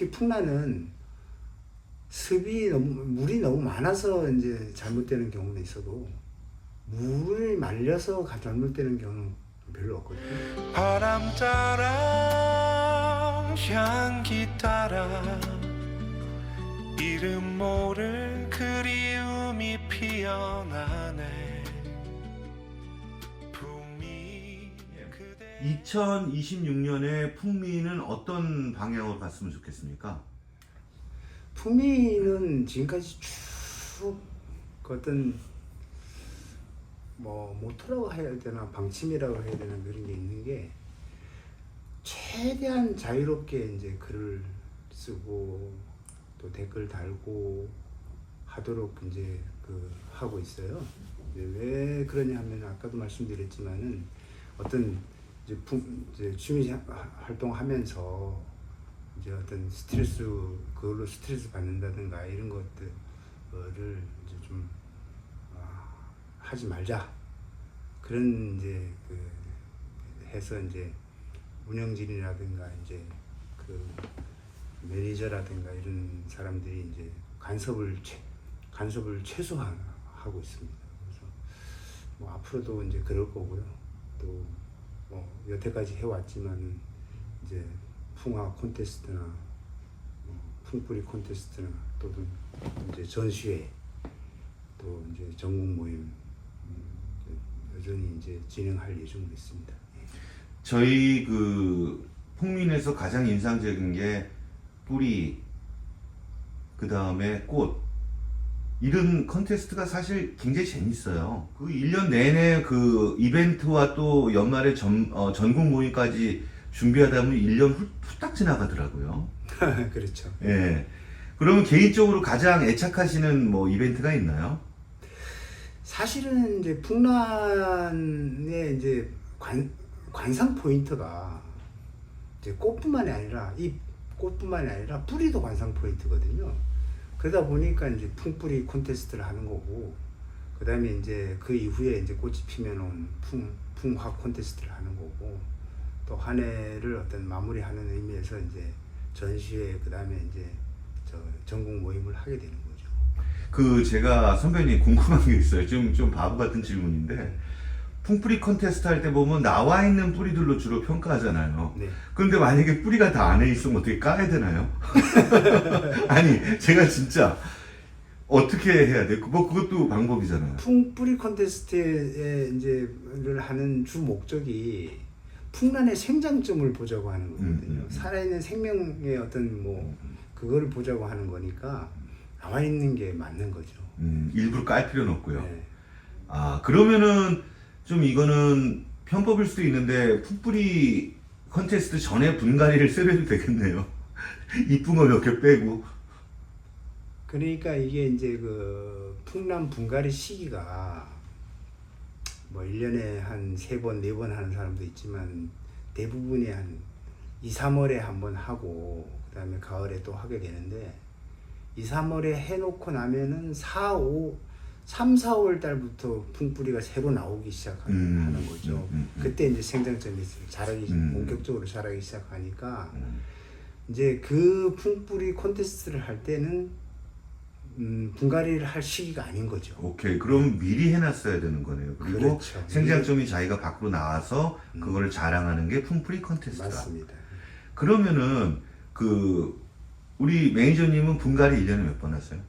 특히 풍란은 물이 너무 많아서 이제 잘못되는 경우는 있어도 물을 말려서 잘못되는 경우는 별로 없거든요. 바람 따라 향기 따라 이름 모를 그리움이 피어나네. 풍미 그대 2026년에 풍미는 어떤 방향으로 갔으면 좋겠습니까? 풍미는 지금까지 쭉 어떤 뭐 모토라고 해야 되나 방침이라고 해야 되나 그런 게 있는 게 최대한 자유롭게 이제 글을 쓰고 또 댓글 달고 하도록 이제 하고 있어요. 이제 왜 그러냐 하면 아까도 말씀드렸지만은 어떤 이제 취미 활동하면서 이제 어떤 그걸로 스트레스 받는다든가 이런 것들을 이제 좀 하지 말자. 그런 이제 해서 이제 운영진이라든가 이제 매니저라든가 이런 사람들이 이제 간섭을 최소화하고 있습니다. 그래서 뭐 앞으로도 이제 그럴 거고요. 또 뭐 여태까지 해왔지만 이제 풍화 콘테스트나 풍뿌리 콘테스트나 또는 이제 전시회 또 이제 전국 모임 여전히 이제 진행할 예정으로 있습니다. 저희 풍민에서 가장 인상적인 게 뿌리, 그 다음에 꽃, 이런 컨테스트가 사실 굉장히 재밌어요. 1년 내내 이벤트와 또 연말에 전국 모임까지 준비하다 보면 1년 후딱 지나가더라고요. 그렇죠. 예. 그러면 개인적으로 가장 애착하시는 뭐 이벤트가 있나요? 사실은 이제 풍란의 이제 관상 포인트가 이제 꽃뿐만이 아니라 뿌리도 관상 포인트거든요. 그러다 보니까 이제 풍뿌리 콘테스트를 하는 거고, 그 다음에 이제 그 이후에 이제 꽃이 피면 온 풍화 콘테스트를 하는 거고, 또 한 해를 어떤 마무리하는 의미에서 이제 전시회, 그 다음에 이제 전국 모임을 하게 되는 거죠. 제가 선배님 궁금한 게 있어요. 좀 바보 같은 질문인데, 풍뿌리 컨테스트 할 때 보면 나와 있는 뿌리들로 주로 평가하잖아요. 네. 그런데 만약에 뿌리가 다 안에 있으면 어떻게 까야 되나요? 아니, 제가 진짜 어떻게 해야 돼? 뭐 그것도 방법이잖아요. 풍뿌리 콘테스트에 이제를 하는 주 목적이 풍란의 생장점을 보자고 하는 거거든요. 살아있는 생명의 어떤 그거를 보자고 하는 거니까 나와 있는 게 맞는 거죠. 일부러 깔 필요는 없고요. 네. 그러면은 좀 이거는 편법일 수도 있는데 풍뿌리 컨테스트 전에 분갈이를 쓰려도 되겠네요. 이쁜 거 몇 개 빼고. 그러니까 이게 이제 풍란 분갈이 시기가 뭐 1년에 한 3번, 4번 하는 사람도 있지만 대부분이 한 2, 3월에 한번 하고 그 다음에 가을에 또 하게 되는데 2, 3월에 해놓고 나면은 3, 4월 달부터 풍뿌리가 새로 나오기 시작하는 거죠. 그때 이제 생장점이 본격적으로 자라기 시작하니까 이제 그 풍뿌리 콘테스트를 할 때는 분갈이를 할 시기가 아닌 거죠. 오케이. 그럼 미리 해놨어야 되는 거네요. 그리고 그렇죠. 생장점이 자기가 밖으로 나와서 그거를 자랑하는 게 풍뿌리 컨테스트다. 맞습니다. 그러면은 우리 매니저님은 분갈이 1년에 몇 번 하세요?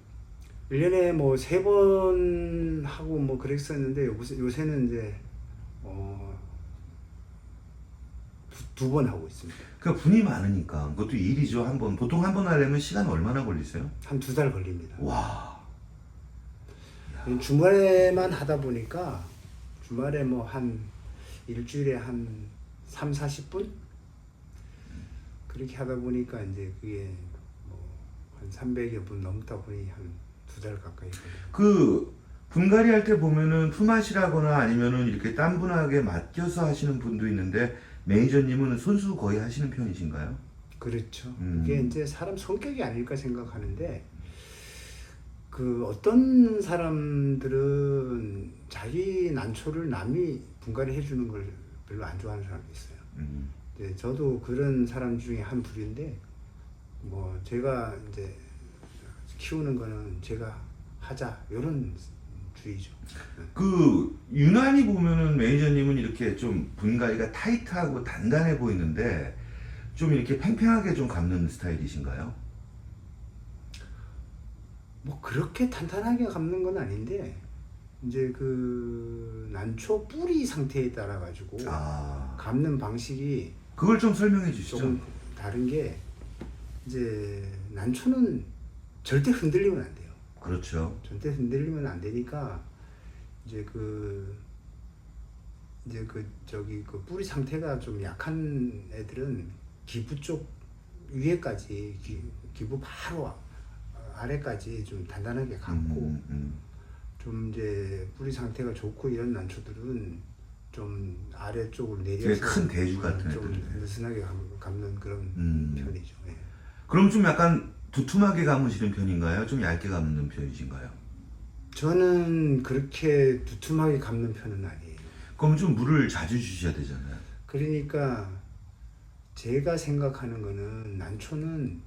1년에 뭐 3번 하고 뭐 그랬었는데 요새는 이제 2번 하고 있습니다. 그러니까 분이 많으니까 그것도 일이죠. 보통 한 번 하려면 시간 얼마나 걸리세요? 한 2달 걸립니다. 와. 주말에만 하다 보니까 주말에 뭐 한 일주일에 한 3, 40분? 그렇게 하다 보니까 이제 그게 뭐 한 300여 분 넘다 보니 한 2달 가까이 걸려요. 분갈이 할 때 보면은 품앗이라거나 아니면은 이렇게 딴 분에게 맡겨서 하시는 분도 있는데 매니저님은 손수 거의 하시는 편이신가요? 그렇죠. 이게 이제 사람 성격이 아닐까 생각하는데 어떤 사람들은 자기 난초를 남이 분갈이 해주는 걸 별로 안 좋아하는 사람도 있어요. 저도 그런 사람 중에 한 부류인데 뭐 제가 이제 키우는 거는 제가 하자 이런 주의죠. 그 유난히 보면은 매니저님은 이렇게 좀 분갈이가 타이트하고 단단해 보이는데 좀 이렇게 팽팽하게 좀 감는 스타일이신가요? 뭐 그렇게 탄탄하게 감는 건 아닌데 이제 그 난초 뿌리 상태에 따라 가지고 아, 감는 방식이 그걸 좀 설명해 주시죠. 조금 다른 게 이제 난초는 절대 흔들리면 안 돼요. 그렇죠. 절대 흔들리면 안 되니까 이제 저기 그 뿌리 상태가 좀 약한 애들은 기부 쪽 위에까지 기부 바로 아래까지 좀 단단하게 감고 좀 이제 뿌리 상태가 좋고 이런 난초들은 좀 아래쪽으로 되게 내려서 큰 대주 같은 좀 애들. 느슨하게 감는 그런 편이죠. 예. 그럼 좀 약간 두툼하게 감으시는 편인가요? 좀 얇게 감는 편이신가요? 저는 그렇게 두툼하게 감는 편은 아니에요. 그럼 좀 물을 자주 주셔야 되잖아요. 그러니까 제가 생각하는 거는 난초는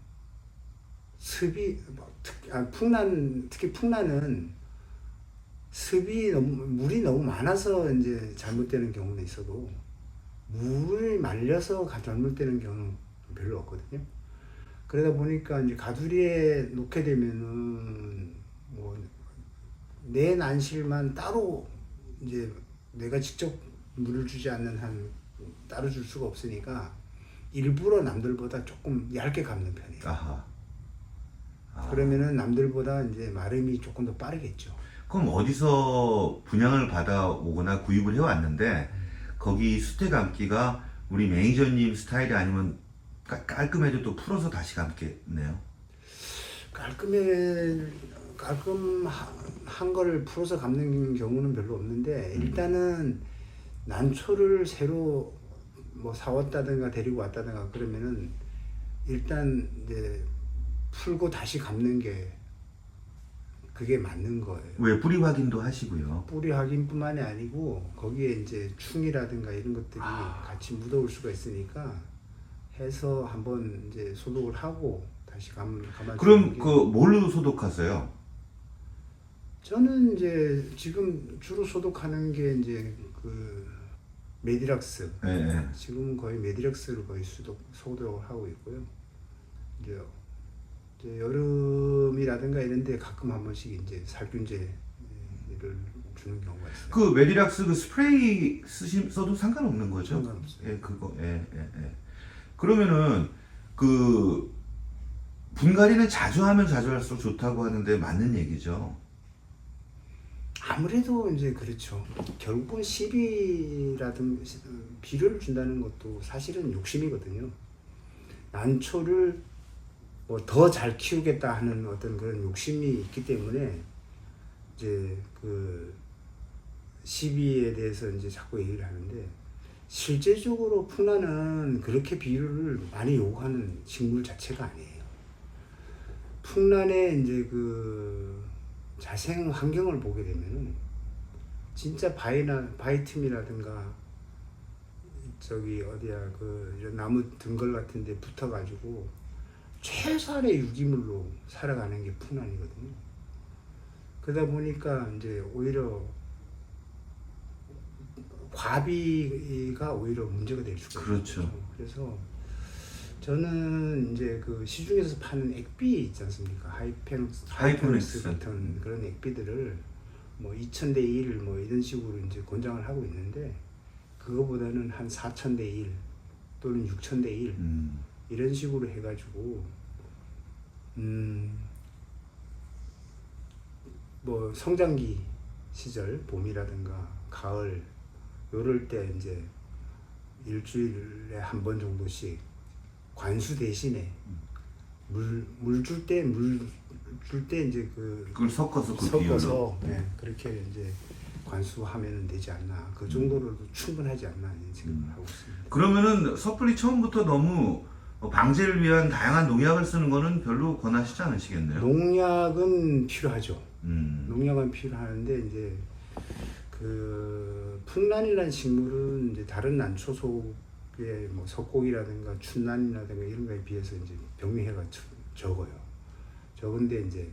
습이 특히 풍란은 습이 물이 너무 많아서 이제 잘못되는 경우는 있어도 물을 말려서 잘못되는 경우는 별로 없거든요. 그러다 보니까 이제 가두리에 놓게 되면은 뭐 내 난실만 따로 이제 내가 직접 물을 주지 않는 한 따로 줄 수가 없으니까 일부러 남들보다 조금 얇게 감는 편이에요. 아하. 그러면은 남들보다 이제 마름이 조금 더 빠르겠죠. 그럼 어디서 분양을 받아오거나 구입을 해왔는데 거기 수태 감기가 우리 매니저님 스타일이 아니면 깔끔해도 또 풀어서 다시 감겠네요. 깔끔한 거를 풀어서 감는 경우는 별로 없는데 일단은 난초를 새로 뭐 사왔다든가 데리고 왔다든가 그러면은 일단 이제 풀고 다시 감는 게 그게 맞는 거예요. 왜 뿌리 확인도 하시고요. 뿌리 확인뿐만이 아니고 거기에 이제 충이라든가 이런 것들이 같이 묻어올 수가 있으니까 해서 한번 이제 소독을 하고 다시 감아주는 그럼 게. 그 뭘로 소독하세요? 저는 이제 지금 주로 소독하는 게 이제 그 메디락스. 네. 지금은 거의 메디락스를 거의 소독을 하고 있고요. 이제 여름이라든가 이런데 가끔 한 번씩 이제 살균제를 주는 경우가 있어요. 그 메디락스 그 스프레이 써도 상관없는 거죠? 상관없어요. 예, 그거. 예. 그러면은 그 분갈이는 자주 하면 자주 할수록 좋다고 하는데 맞는 얘기죠? 아무래도 이제 그렇죠. 결국은 비료를 준다는 것도 사실은 욕심이거든요. 난초를 뭐 더 잘 키우겠다 하는 어떤 그런 욕심이 있기 때문에 이제 그 시비에 대해서 이제 자꾸 얘기를 하는데 실제적으로 풍란은 그렇게 비료를 많이 요구하는 식물 자체가 아니에요. 풍란의 이제 그 자생 환경을 보게 되면은 진짜 바이틈이라든가 저기 어디야 그 이런 나무 등걸 같은데 붙어가지고 최소한의 유기물로 살아가는 게 풍란이거든요. 그러다 보니까 이제 오히려 과비가 오히려 문제가 될 수가 그렇죠. 있죠. 그래서 저는 이제 그 시중에서 파는 액비 있지 않습니까? 하이페닉스 같은 그런 액비들을 뭐 2000대 1 뭐 이런 식으로 이제 권장을 하고 있는데 그거보다는 한 4000대 1 또는 6000대 1 이런 식으로 해가지고 뭐 성장기 시절 봄이라든가 가을 요럴 때 이제 일주일에 한 번 정도씩 관수 대신에 물 줄 때 이제 그걸 섞어서 섞어서 네, 그렇게 이제 관수하면 되지 않나 그 정도로도 충분하지 않나 이런 생각을 하고 있습니다. 그러면은 섣불리 처음부터 너무 방제를 위한 다양한 농약을 쓰는 거는 별로 권하시지 않으시겠네요? 농약은 필요하죠. 농약은 필요하는데 이제 그 풍란이라는 식물은 이제 다른 난초 뭐 석곡이라든가 춘난이라든가 이런 거에 비해서 이제 병리해가 적어요. 적은데 이제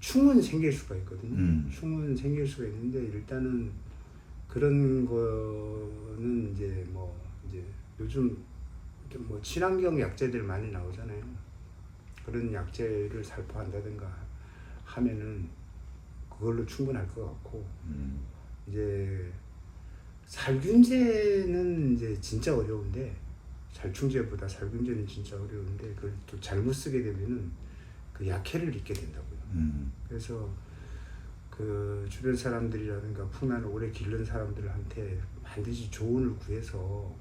충은 생길 수가 있거든요. 충은 생길 수가 있는데 일단은 그런 거는 이제 뭐 이제 요즘 뭐 친환경 약재들 많이 나오잖아요. 그런 약재를 살포한다든가 하면은 그걸로 충분할 것 같고 이제 살균제는 이제 진짜 어려운데 살충제보다 살균제는 진짜 어려운데 그걸 또 잘못 쓰게 되면은 그 약해를 입게 된다고요. 그래서 그 주변 사람들이라든가 풍란을 오래 기른 사람들한테 반드시 조언을 구해서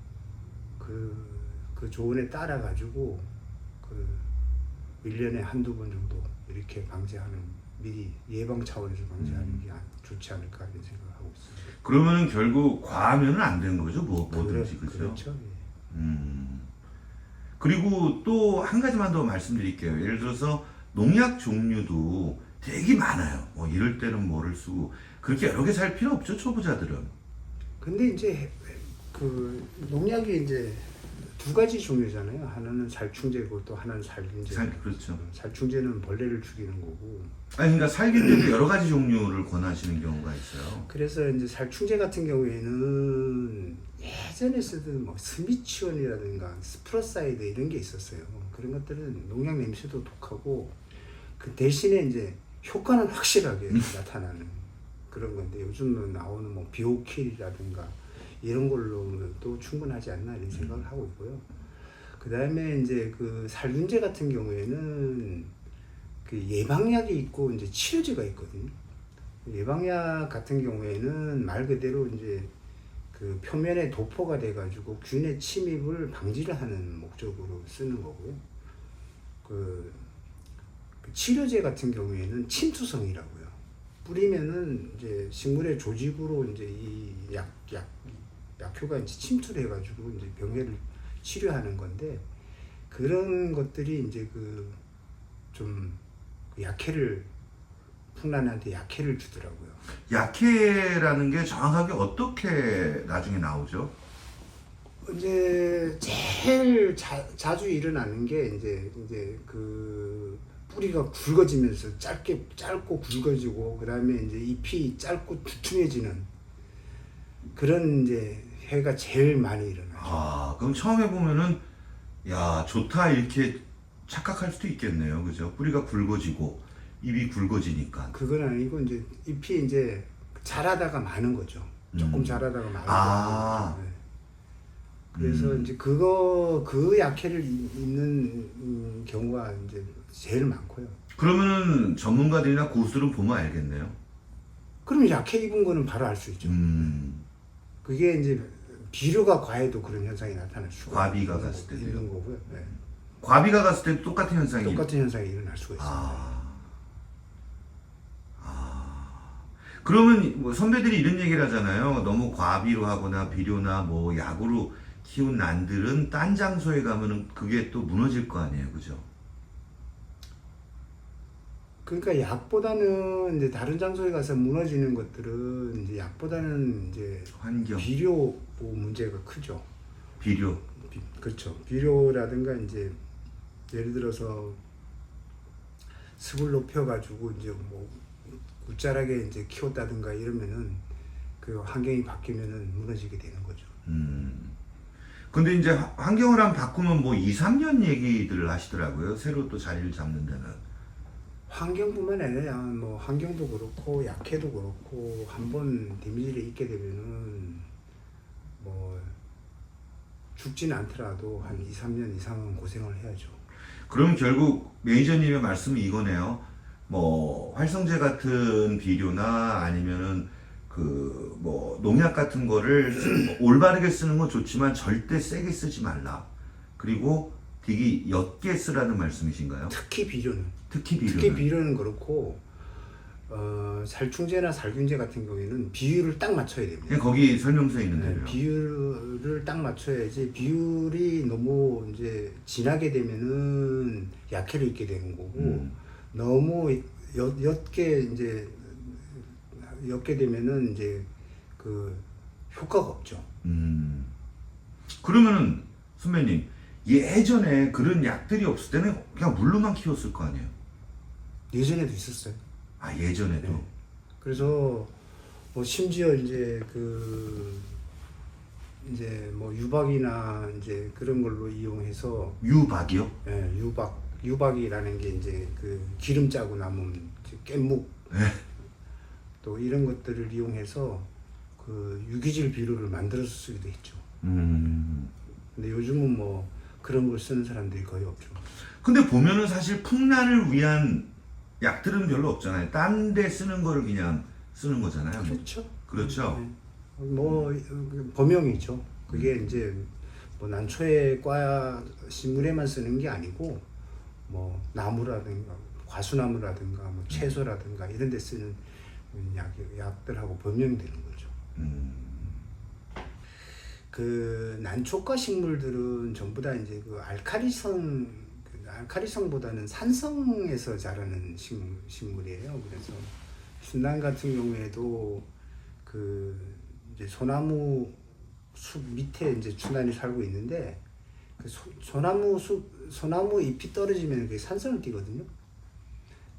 그 조언에 따라 가지고 그 1년에 한두 번 정도 이렇게 방제하는 미리 예방 차원에서 방제하는 게 좋지 않을까 이런 생각을 하고 있습니다. 그러면은 결국 과하면은 안 되는 거죠, 뭐든지 그렇죠. 그렇죠. 예. 그리고 또 한 가지만 더 말씀드릴게요. 예를 들어서 농약 종류도 되게 많아요. 뭐 이럴 때는 뭐를 쓰고 그렇게 여러 개 살 필요 없죠, 초보자들은. 근데 이제 그 농약이 이제 두 가지 종류잖아요. 하나는 살충제고 또 하나는 살균제. 그렇죠. 살충제는 벌레를 죽이는 거고. 아니 그러니까 살균제도 여러 가지 종류를 권하시는 경우가 있어요. 그래서 이제 살충제 같은 경우에는 예전에 쓰던 뭐 스미치온이라든가 스프로사이드 이런 게 있었어요. 그런 것들은 농약 냄새도 독하고 그 대신에 이제 효과는 확실하게 나타나는 그런 건데 요즘은 나오는 뭐 비오킬이라든가 이런 걸로도 충분하지 않나 이런 생각을 하고 있고요. 그 다음에 이제 그 살균제 같은 경우에는 그 예방약이 있고 이제 치료제가 있거든요. 예방약 같은 경우에는 말 그대로 이제 그 표면에 도포가 돼가지고 균의 침입을 방지를 하는 목적으로 쓰는 거고요. 그 치료제 같은 경우에는 침투성이라고요. 뿌리면은 이제 식물의 조직으로 이제 이 약효가 이제 침투를 해가지고 이제 병해를 치료하는 건데 그런 것들이 이제 그 좀 약해를 풍란한테 약해를 주더라고요. 약해라는 게 정확하게 어떻게 나중에 나오죠? 이제 제일 자주 일어나는 게 이제 그 뿌리가 굵어지면서 짧고 굵어지고 그다음에 이제 잎이 짧고 두툼해지는 그런 이제 해가 제일 많이 일어나죠. 아, 그럼 처음에 보면은 야 좋다 이렇게 착각할 수도 있겠네요, 그죠? 뿌리가 굵어지고 잎이 굵어지니까. 그건 아니고 이제 잎이 이제 자라다가 마는 거죠. 조금 자라다가 마는 아. 거죠. 네. 그래서 이제 그 약해를 입는 경우가 이제 제일 많고요. 그러면은 전문가들이나 고수들은 보면 알겠네요. 그럼 약해 입은 거는 바로 알 수 있죠. 그게 이제 비료가 과해도 그런 현상이 나타날 수가 과비가 갔을 때도요? 있는 거고요. 네. 과비가 갔을 때도 똑같은 현상이. 똑같은 현상이 일어날 수가 있습니다. 그러면 뭐 선배들이 이런 얘기를 하잖아요. 너무 과비로 하거나 비료나 뭐 약으로 키운 난들은 딴 장소에 가면은 그게 또 무너질 거 아니에요, 그죠? 그러니까 약보다는 이제 다른 장소에 가서 무너지는 것들은 이제 약보다는 이제 환경. 비료 문제가 크죠. 비료. 그렇죠. 비료라든가 이제 예를 들어서 습을 높여가지고 이제 뭐 굳자하게 이제 키웠다든가 이러면은 그 환경이 바뀌면은 무너지게 되는 거죠. 근데 이제 환경을 한번 바꾸면 뭐 2, 3년 얘기들을 하시더라고요. 새로 또 자리를 잡는 데는. 환경뿐만 아니라 뭐 환경도 그렇고 약해도 그렇고 한번 데미지를 입게 되면은 뭐 죽지는 않더라도 한 2, 3년 이상은 고생을 해야죠. 그럼 결국 매니저님의 말씀은 이거네요. 뭐 활성제 같은 비료나 아니면은 그 뭐 농약 같은 거를 올바르게 쓰는 건 좋지만 절대 세게 쓰지 말라. 그리고 되게 옅게 쓰라는 말씀이신가요? 특히 비료는. 특히 비료는. 특히 비료는 그렇고 살충제나 살균제 같은 경우에는 비율을 딱 맞춰야 됩니다. 그냥 거기 설명서에 있는 대로요. 비율을 딱 맞춰야지 비율이 너무 이제 진하게 되면은 약해를 입게 되는 거고 너무 옅게 되면은 이제 그 효과가 없죠. 그러면은 선배님 예전에 그런 약들이 없을 때는 그냥 물로만 키웠을 거 아니에요? 예전에도 있었어요. 아 예전에도. 네. 그래서 뭐 심지어 이제 이제 뭐 유박이나 이제 그런 걸로 이용해서 유박이요? 예, 유박이라는 게 이제 그 기름 짜고 남은 이제 깻묵 네. 또 이런 것들을 이용해서 그 유기질 비료를 만들어서 쓰기도 했죠. 근데 요즘은 뭐 그런 걸 쓰는 사람들이 거의 없죠. 근데 보면은 사실 풍란을 위한 약들은 별로 없잖아요. 딴 데 쓰는 거를 그냥 쓰는 거잖아요. 그렇죠. 그렇죠. 네. 뭐 범용이죠. 그게 이제 뭐 난초의 과 식물에만 쓰는 게 아니고 뭐 나무라든가 과수나무라든가 뭐 채소라든가 이런 데 쓰는 약들하고 범용이 되는 거죠. 그 난초과 식물들은 전부 다 이제 그 알카리성보다는 산성에서 자라는 식물이에요. 그래서 순난 같은 경우에도 그 이제 소나무 숲 밑에 이제 춘난이 살고 있는데 그 소나무 잎이 떨어지면 그게 산성을 띠거든요.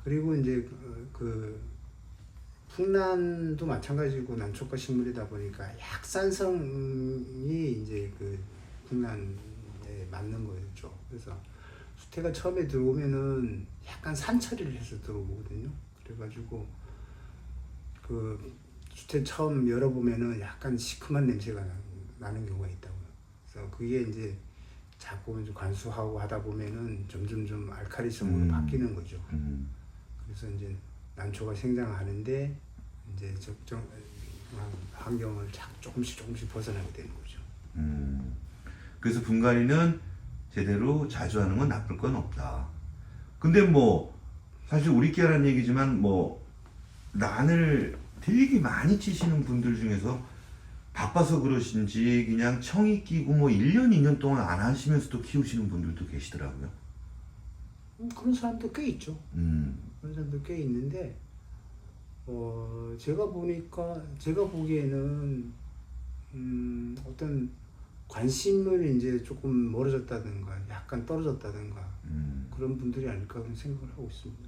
그리고 이제 그 풍란도 마찬가지고 난초과 식물이다 보니까 약산성이 이제 그 풍란에 맞는 거죠. 그래서 수태가 처음에 들어오면은 약간 산처리를 해서 들어오거든요. 그래가지고 그 수태 처음 열어보면은 약간 시큼한 냄새가 나는 경우가 있다고요. 그래서 그게 이제 자꾸 이제 관수하고 하다 보면은 점점 좀 알카리성으로 바뀌는 거죠. 그래서 이제 난초가 생장하는데 이제 적정한 환경을 조금씩 벗어나게 되는 거죠. 그래서 분갈이는 제대로 자주 하는 건 나쁠 건 없다. 근데 뭐 사실 우리끼리 하는 얘기지만 뭐 난을 되게 많이 치시는 분들 중에서 바빠서 그러신지 그냥 청이 끼고 뭐 1년, 2년 동안 안 하시면서도 키우시는 분들도 계시더라고요. 그런 사람도 꽤 있죠. 그런 사람도 꽤 있는데 제가 보기에는 어떤 관심을 이제 조금 멀어졌다든가 약간 떨어졌다든가 그런 분들이 아닐까 그런 생각을 하고 있습니다.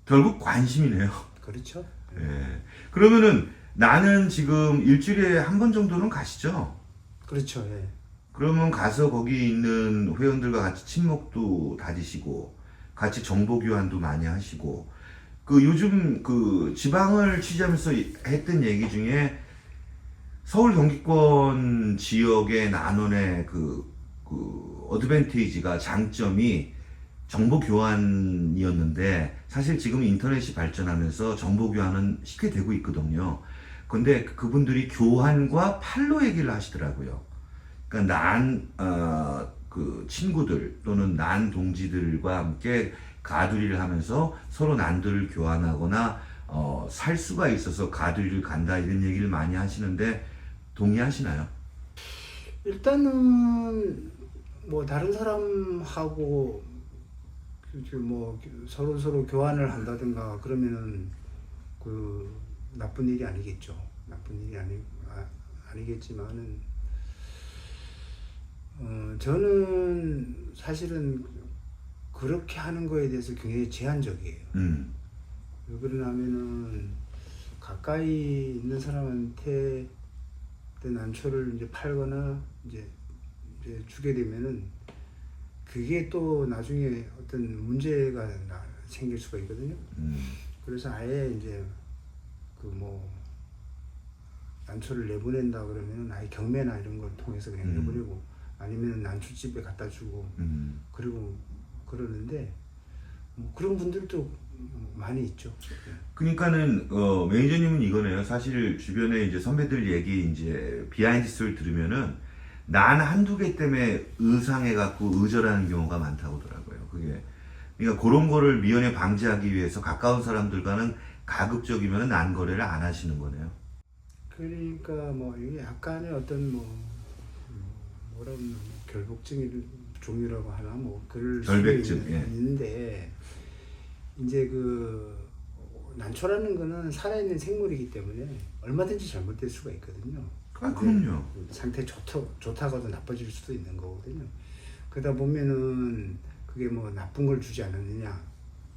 결국 관심이네요. 그렇죠. 예. 그러면은 나는 지금 일주일에 한 번 정도는 가시죠? 그렇죠. 예. 그러면 가서 거기 있는 회원들과 같이 친목도 다지시고 같이 정보 교환도 많이 하시고 그 요즘 그 지방을 취재하면서 했던 얘기 중에 서울 경기권 지역의 난원의 그 어드밴티지가 장점이 정보 교환이었는데 사실 지금 인터넷이 발전하면서 정보 교환은 쉽게 되고 있거든요. 근데 그분들이 교환과 팔로 얘기를 하시더라고요. 그러니까 그 친구들 또는 난 동지들과 함께 가두리를 하면서 서로 난들을 교환하거나 살 수가 있어서 가두리를 간다 이런 얘기를 많이 하시는데 동의하시나요? 일단은 뭐 다른 사람하고 뭐 서로 교환을 한다든가 그러면은 그 나쁜 일이 아니겠죠. 나쁜 일이 아니겠지만은 저는 사실은 그렇게 하는 거에 대해서 굉장히 제한적이에요. 왜 그러냐면은 가까이 있는 사람한테 난초를 이제 팔거나 이제 주게 되면은 그게 또 나중에 어떤 문제가 생길 수가 있거든요. 그래서 아예 이제 그 뭐 난초를 내보낸다 그러면은 아예 경매나 이런 걸 통해서 그냥 내보내고 아니면 난초집에 갖다 주고 그리고 그러는데 뭐 그런 분들도 많이 있죠. 그러니까는 매니저님은 이거네요. 사실 주변에 이제 선배들 얘기 이제 비하인드 스토리를 들으면은 난 한두 개 때문에 의상해갖고 의절하는 경우가 많다고 하더라고요. 그게 그러니까 그런 거를 미연에 방지하기 위해서 가까운 사람들과는 가급적이면 난 거래를 안 하시는 거네요. 그러니까 뭐 이게 약간의 어떤 뭐라면 결복증의 종류라고 하나 뭐 그럴 결백증, 수 예. 있는데 이제 그 난초라는 거는 살아있는 생물이기 때문에 얼마든지 잘못될 수가 있거든요. 아, 그럼요. 상태 좋다가도 나빠질 수도 있는 거거든요. 그러다 보면은 그게 뭐 나쁜 걸 주지 않았느냐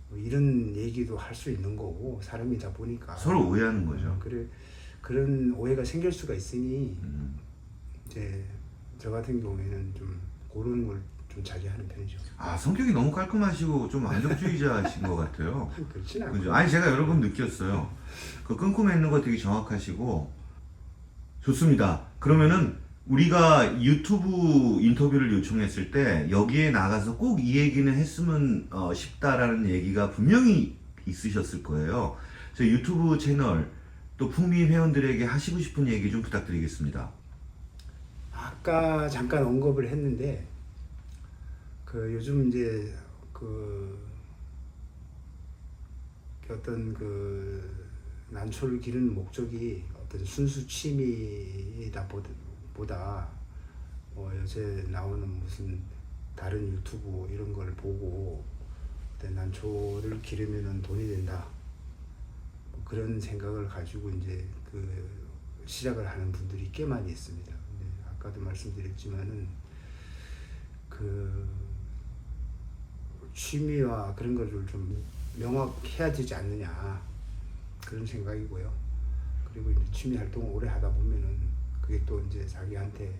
뭐 이런 얘기도 할 수 있는 거고 사람이다 보니까 서로 오해하는 거죠. 그래 그런 오해가 생길 수가 있으니 음. 이제 저 같은 경우에는 좀 그런 걸 좀 자제하는 편이죠. 아, 성격이 너무 깔끔하시고 좀 안정주의자신 것 같아요. 그렇진 않고. 그죠? 아니, 제가 여러 번 느꼈어요. 그 끊고 맺는 거 되게 정확하시고 좋습니다. 그러면은 우리가 유튜브 인터뷰를 요청했을 때 여기에 나가서 꼭 이 얘기는 했으면 싶다라는 얘기가 분명히 있으셨을 거예요. 저 유튜브 채널 또 풍미 회원들에게 하시고 싶은 얘기 좀 부탁드리겠습니다. 아까 잠깐 언급을 했는데 그 요즘 이제 그 어떤 그 난초를 기르는 목적이 어떤 순수 취미다 보다 요새 나오는 무슨 다른 유튜브 이런 걸 보고 난초를 기르면은 돈이 된다 뭐 그런 생각을 가지고 이제 그 시작을 하는 분들이 꽤 많이 있습니다. 근데 아까도 말씀드렸지만은 그 취미와 그런 거를 좀 명확해야 되지 않느냐 그런 생각이고요. 그리고 이제 취미 활동을 오래 하다 보면은 그게 또 이제 자기한테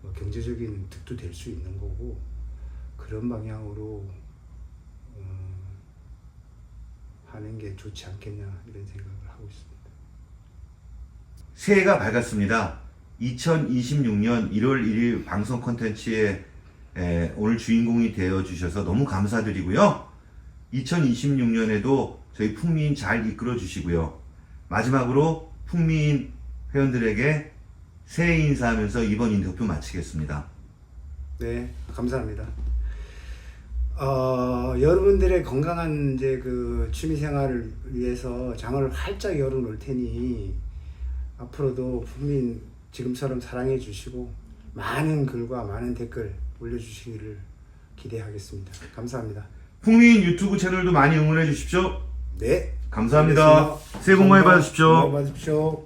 뭐 경제적인 득도 될 수 있는 거고 그런 방향으로 하는 게 좋지 않겠냐 이런 생각을 하고 있습니다. 새해가 밝았습니다. 2026년 1월 1일 방송 콘텐츠에 오늘 주인공이 되어 주셔서 너무 감사드리고요. 2026년에도 저희 풍미인 잘 이끌어 주시고요. 마지막으로 풍미인 회원들에게 새해 인사하면서 이번 인터뷰 마치겠습니다. 네, 감사합니다. 여러분들의 건강한 이제 그 취미 생활을 위해서 장을 활짝 열어놓을 테니 앞으로도 풍민 지금처럼 사랑해 주시고 많은 글과 많은 댓글 올려주시기를 기대하겠습니다. 감사합니다. 풍미인 유튜브 채널도 많이 응원해 주십시오. 네, 감사합니다. 알겠습니다. 새해 복 많이 감사합니다. 받으십시오. 복 많이 받으십시오.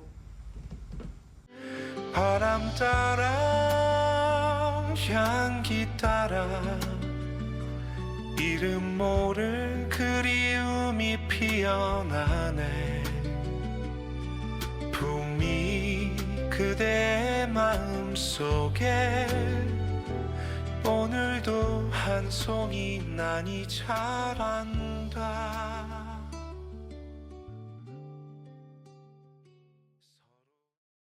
바람 따라 향기 따라 이름 모를 그리움이 피어나네. 품이 그대의 마음속에 오늘도 한 송이 난이 자란다.